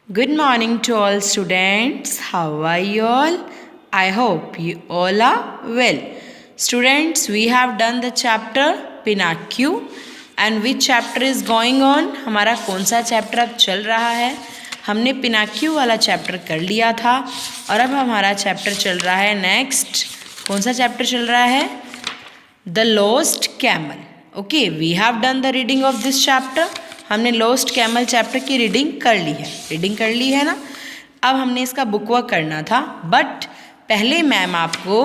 Good morning to all students. How are you all? I hope you all are well. Students, we have done the chapter Pinocchio and which chapter is going on? हमारा कौन सा chapter अब चल रहा है? हमने पिनाक्यू वाला chapter कर लिया था और अब हमारा चैप्टर चल रहा है नेक्स्ट. कौन सा चैप्टर चल रहा है? The lost camel. Okay, we have done the reading of this chapter. हमने लॉस्ट कैमल चैप्टर की रीडिंग कर ली है ना. अब हमने इसका बुक वर्क करना था, बट पहले मैम आपको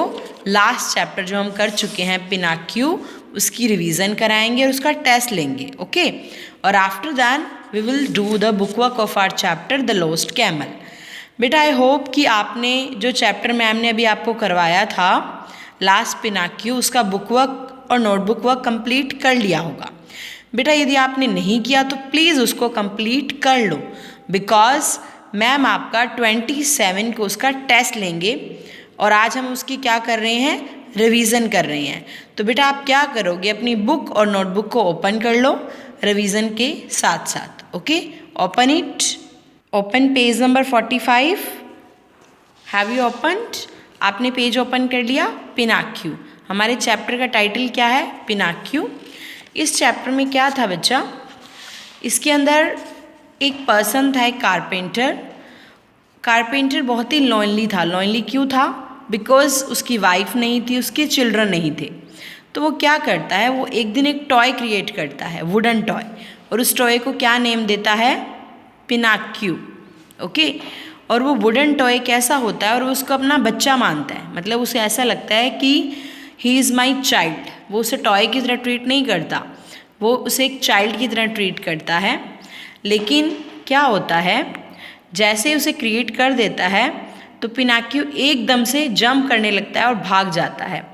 लास्ट चैप्टर जो हम कर चुके हैं पिनाक्यू उसकी रिवीजन कराएंगे और उसका टेस्ट लेंगे. ओके, और after that we will do the book work of our chapter the lost camel. बेटा आई होप कि आपने जो चैप्टर मैम ने अभी आपको करवाया था लास्ट पिनाक्यू उसका बुक वर्क और नोटबुक वर्क कंप्लीट कर लिया होगा. बेटा यदि आपने नहीं किया तो प्लीज़ उसको कंप्लीट कर लो, बिकॉज मैम आपका 27 को उसका टेस्ट लेंगे और आज हम उसकी क्या कर रहे हैं, रिवीजन कर रहे हैं. तो बेटा आप क्या करोगे, अपनी बुक और नोटबुक को ओपन कर लो रिवीजन के साथ साथ. Okay, open it. Open page number 45. Have you opened? आपने पेज ओपन कर लिया. पिनाक्यू, हमारे चैप्टर का टाइटल क्या है? पिनाक्यू. इस चैप्टर में क्या था बच्चा, इसके अंदर एक पर्सन था, एक कारपेंटर बहुत ही लॉनली था. लॉनली क्यों था? बिकॉज उसकी वाइफ नहीं थी, उसके चिल्ड्रन नहीं थे. तो वो क्या करता है, वो एक दिन एक टॉय क्रिएट करता है, वुडन टॉय, और उस टॉय को क्या नेम देता है? पिनाक्यू. ओके, और वो वुडन टॉय कैसा होता है और वो उसको अपना बच्चा मानता है. मतलब उसे ऐसा लगता है कि ही इज़ माई चाइल्ड. वो उसे टॉय की तरह ट्रीट नहीं करता, वो उसे एक चाइल्ड की तरह ट्रीट करता है. लेकिन क्या होता है, जैसे उसे क्रिएट कर देता है तो पिनाक्यू एकदम से जंप करने लगता है और भाग जाता है,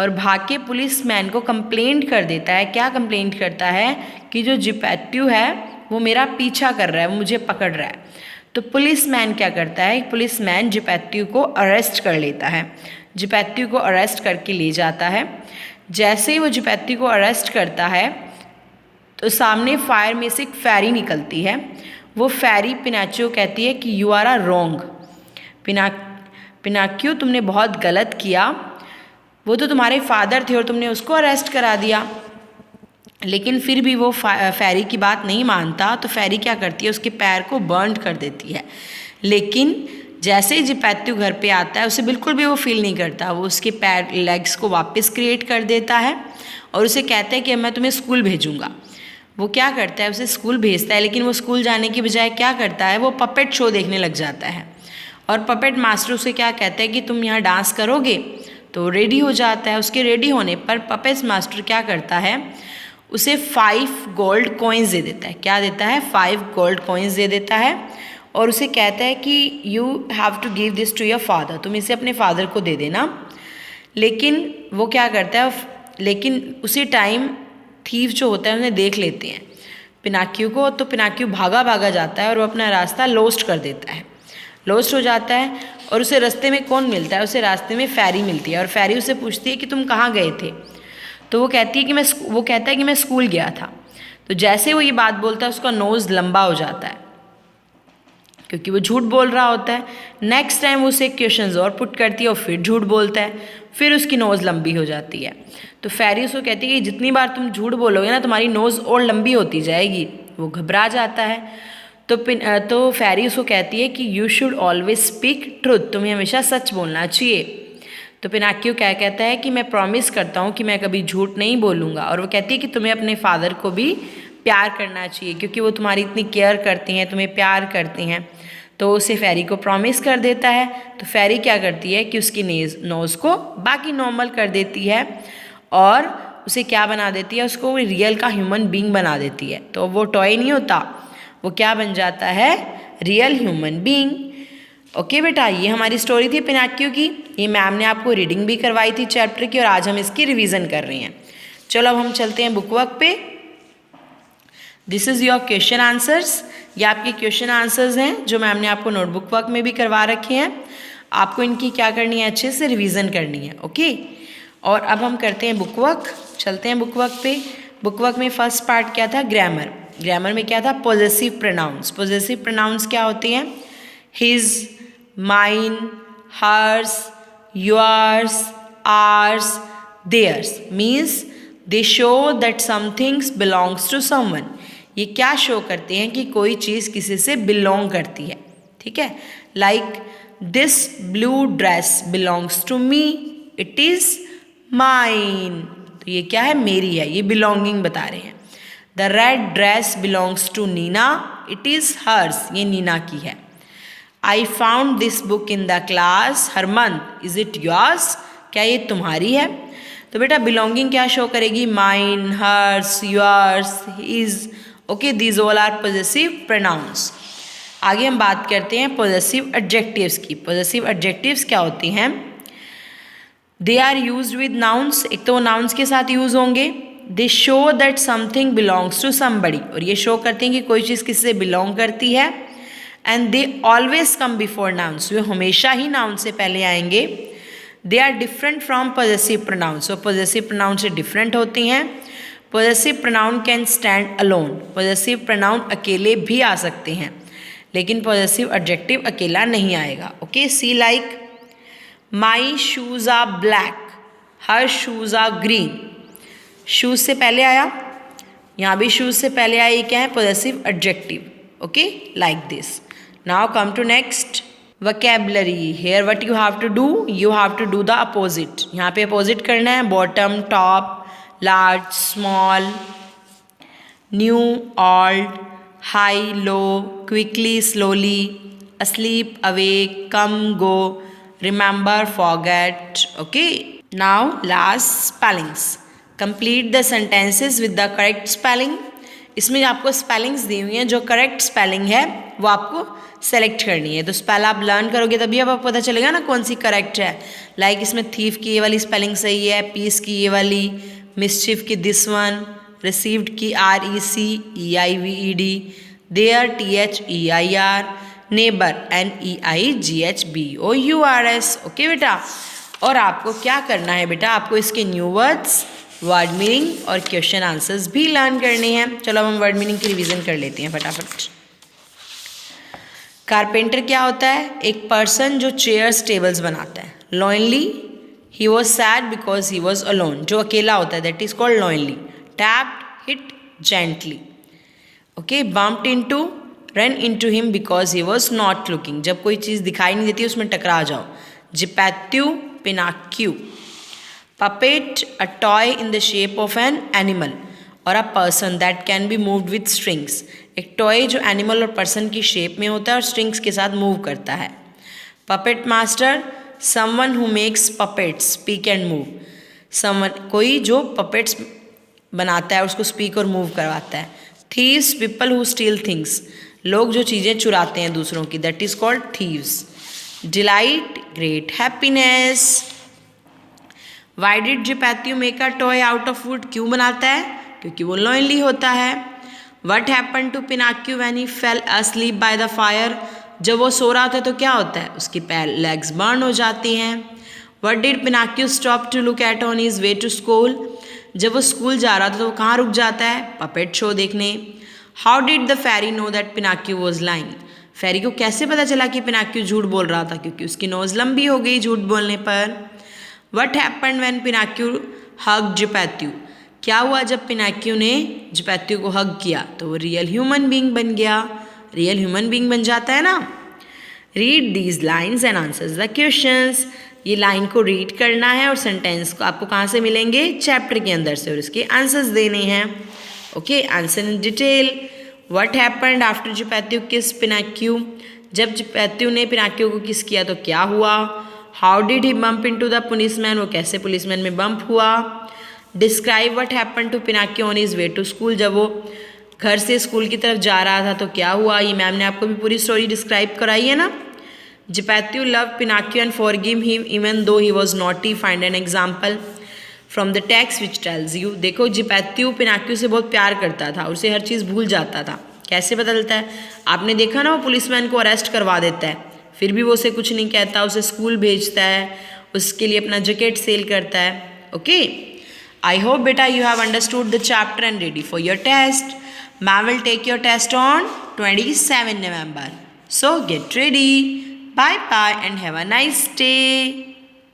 और भाग के पुलिस मैन को कंप्लेंट कर देता है. क्या कंप्लेंट करता है? कि जो जिपेट्यू है वो मेरा पीछा कर रहा है, वो मुझे पकड़ रहा है. तो पुलिस मैन क्या करता है, पुलिस मैन जिपेट्यू को अरेस्ट कर लेता है. जिपेट्यू को अरेस्ट करके ले जाता है. जैसे ही वो जिपेट्यू को अरेस्ट करता है तो सामने फायर में से एक फेरी निकलती है. वो फेरी पिनाक्यू कहती है कि यू आर अ रॉन्ग. पिनाक्यू तुमने बहुत गलत किया, वो तो तुम्हारे फादर थे और तुमने उसको अरेस्ट करा दिया. लेकिन फिर भी वो फेरी की बात नहीं मानता. तो फेरी क्या करती है, उसके पैर को बर्न कर देती है. लेकिन जैसे ही जिपेट्यू घर पे आता है उसे बिल्कुल भी वो फील नहीं करता. वो उसके पैर लेग्स को वापस क्रिएट कर देता है और उसे कहता है कि मैं तुम्हें स्कूल भेजूँगा. वो क्या करता है, उसे स्कूल भेजता है, लेकिन वो स्कूल जाने की बजाय क्या करता है, वो पपेट शो देखने लग जाता है. और पपेट मास्टर उसे क्या कहता है कि तुम यहाँ डांस करोगे. तो रेडी हो जाता है. उसके रेडी होने पर पपेट मास्टर क्या करता है, उसे 5 गोल्ड कॉइन्स दे देता है. क्या देता है? 5 गोल्ड कॉइन्स दे देता है और उसे कहता है कि you have to give this to your father. तुम इसे अपने फादर को दे देना. लेकिन वो क्या करता है, लेकिन उसी टाइम थीफ जो होता है उन्हें देख लेते हैं पिनाक्यू को. तो पिनाक्यू भागा जाता है और वो अपना रास्ता लॉस्ट कर देता है. लॉस्ट हो जाता है और उसे रास्ते में कौन मिलता है, उसे रास्ते में फेरी मिलती है. और फेरी उसे पूछती है कि तुम कहाँ गए थे. तो वो कहता है कि मैं स्कूल गया था. तो जैसे वो ये बात बोलता है उसका नोज़ लंबा हो जाता है क्योंकि वो झूठ बोल रहा होता है. नेक्स्ट टाइम उसे क्वेश्चंस और पुट करती है और फिर झूठ बोलता है, फिर उसकी नोज़ लंबी हो जाती है. तो फेरी उसको कहती है कि जितनी बार तुम झूठ बोलोगे ना तुम्हारी नोज़ और लंबी होती जाएगी. वो घबरा जाता है. तो फेरी उसको कहती है कि you should always speak truth. तुम्हें हमेशा सच बोलना चाहिए. तो पिनाक्यू क्या कहता है कि मैं प्रॉमिस करता हूँ कि मैं कभी झूठ नहीं बोलूँगा. और वो कहती है कि तुम्हें अपने फादर को भी प्यार करना चाहिए क्योंकि वो तुम्हारी इतनी केयर करती हैं, तुम्हें प्यार करती हैं. तो उसे फेरी को प्रॉमिस कर देता है. तो फेरी क्या करती है कि उसकी नोज़ को बाकी नॉर्मल कर देती है और उसे क्या बना देती है, उसको रियल का ह्यूमन बीइंग बना देती है. तो वो टॉय नहीं होता, वो क्या बन जाता है, रियल ह्यूमन बीइंग. ओके बेटा, ये हमारी स्टोरी थी पिनाक्यू की. ये मैम ने आपको रीडिंग भी करवाई थी चैप्टर की और आज हम इसकी रिवीजन कर रहे हैं. चलो अब हम चलते हैं बुक वर्क पे. This is your question answers. ये आपके क्वेश्चन आंसर्स हैं जो मैम ने आपको नोटबुक वर्क में भी करवा रखे हैं. आपको इनकी क्या करनी है, अच्छे से रिवीजन करनी है. ओके, और अब हम करते हैं बुक वर्क. चलते हैं बुक वर्क पे. बुक वर्क में फर्स्ट पार्ट क्या था, ग्रामर. ग्रामर में क्या था, पॉजेसिव प्रोनाउंस। पॉजेसिव प्रोनाउंस क्या होते हैं, his, mine, hers, yours, ours, theirs. Means they show that somethings belongs to someone. ये क्या शो करते हैं कि कोई चीज़ किसी से बिलोंग करती है, ठीक है। Like this blue dress belongs to me, it is mine. तो ये क्या है, मेरी है, ये बिलोंगिंग बता रहे हैं। The red dress belongs to Nina, it is hers, ये नीना की है। I found this book in the class, Harmant, is it yours, क्या ये तुम्हारी है। तो बेटा बिलोंगिंग क्या शो करेगी, mine, hers, yours, his. Okay, these all are possessive pronouns. आगे हम बात करते हैं पॉजेसिव एडजेक्टिव्स की। पॉजेसिव एडजेक्टिव्स क्या होती हैं, they are used with nouns. एक तो वो नाउन्स के साथ यूज होंगे। They show that something belongs to somebody, और ये शो करते हैं कि कोई चीज़ किसी से बिलोंग करती है। And they always come before nouns, वे हमेशा ही नाउन से पहले आएंगे। They are different from possessive pronouns, और पॉजेसिव प्रोनाउन से डिफरेंट होती हैं। Possessive pronoun can stand alone, possessive pronoun अकेले भी आ सकते हैं, लेकिन पॉजेसिव एडजेक्टिव अकेला नहीं आएगा। Okay, see like my shoes are black, her shoes are green. Shoes से पहले आया, यहाँ भी शूज़ से पहले आया, ये क्या है, possessive adjective. Okay, like this. Now come to next, vocabulary. Here what you have to do, you have to do the opposite. यहाँ पे opposite करना है, bottom, top, large, small, new, old, high, low, quickly, slowly, asleep, awake, come, go, remember, forget. Okay, now last spellings. Complete the sentences with the correct spelling. इसमें आपको spellings दी हुई हैं, जो correct spelling है वो आपको सेलेक्ट करनी है। तो स्पेल आप लर्न करोगे तभी अब आपको पता चलेगा ना कौन सी करेक्ट है। लाइक इसमें थीफ की ये वाली स्पेलिंग सही है, पीस की ये वाली, मिस्चिफ की दिस वन, रिसीव्ड की RECEIVED, their THEIR, neighbour NEIGHBOURS। Okay बेटा, और आपको क्या करना है बेटा, आपको इसके न्यू वर्ड्स, वर्ड मीनिंग और क्वेश्चन आंसर्स भी लर्न करने हैं। चलो अब हम वर्ड मीनिंग की रिवीजन कर लेते हैं फटाफट। कारपेंटर क्या होता है, एक पर्सन जो चेयर्स टेबल्स बनाता है। Lonely, he was sad because he was alone, जो अकेला होता है that is called lonely. Tapped, hit gently. Okay, bumped into, run into him because he was not looking, जब कोई चीज़ दिखाई नहीं देती उसमें टकरा जाओ। जिपैत्यू, पिनाक्यू। Puppet, a toy in the shape of an animal or a person that can be moved with strings. एक toy जो एनिमल और पर्सन की शेप में होता है और स्ट्रिंग्स के साथ मूव करता है। Puppet master, someone who makes puppets speak and move. Someone, कोई जो puppets बनाता है उसको speak और move करवाता है। Thieves, people who steal things. लोग जो चीज़ें चुराते हैं दूसरों की, that is called thieves. Delight, great happiness. Why did Geppetto make a toy out of wood? क्यों बनाता है, क्योंकि वो लोनली होता है। What happened to Pinocchio when he fell asleep by the fire? जब वो सो रहा था तो क्या होता है, उसकी पैर लेग्स बर्न हो जाती हैं। What did Pinocchio stop to look at on his way to school? जब वो स्कूल जा रहा था तो वो कहाँ रुक जाता है, पपेट शो देखने। How did the fairy know that Pinocchio was lying? फेरी को कैसे पता चला कि पिनाक्यू झूठ बोल रहा था, क्योंकि उसकी नोज लंबी हो गई झूठ बोलने पर। What happened when Pinocchio hugged Geppetto? क्या हुआ जब पिनाक्यू ने Geppetto को हग किया, तो वो रियल ह्यूमन बीइंग बन गया। रियल ह्यूमन बीइंग बन जाता है ना। Read these lines and answers the questions. ये लाइन को रीड करना है और सेंटेंस को आपको कहाँ से मिलेंगे, चैप्टर के अंदर से, और इसके आंसर्स देने हैं। Okay, answer in detail. What happened after Geppetto kissed Pinocchio? जब Geppetto ने पिनाक्यू को किस किया तो क्या हुआ। How did he bump into the policeman? वो कैसे पुलिसमैन में बम्प हुआ। Describe what happened to Pinocchio on his way to school? जब वो घर से स्कूल की तरफ जा रहा था तो क्या हुआ। ये मैम ने आपको भी पूरी स्टोरी डिस्क्राइब कराई है ना। Geppetto loved Pinocchio and forgave him even though he was naughty. Find an example from the text which tells you. देखो Geppetto पिनाक्यू से बहुत प्यार करता था, उसे हर चीज़ भूल जाता था। कैसे पता चलता है, आपने देखा ना, वो पुलिसमैन को अरेस्ट करवा देता है, फिर भी वो उसे कुछ नहीं कहता, उसे स्कूल भेजता है, उसके लिए अपना जैकेट सेल करता है। ओके, आई होप बेटा you have understood the chapter and ready for your test. Ma'am will take your test on 27 November. So get ready. Bye bye and have a nice day.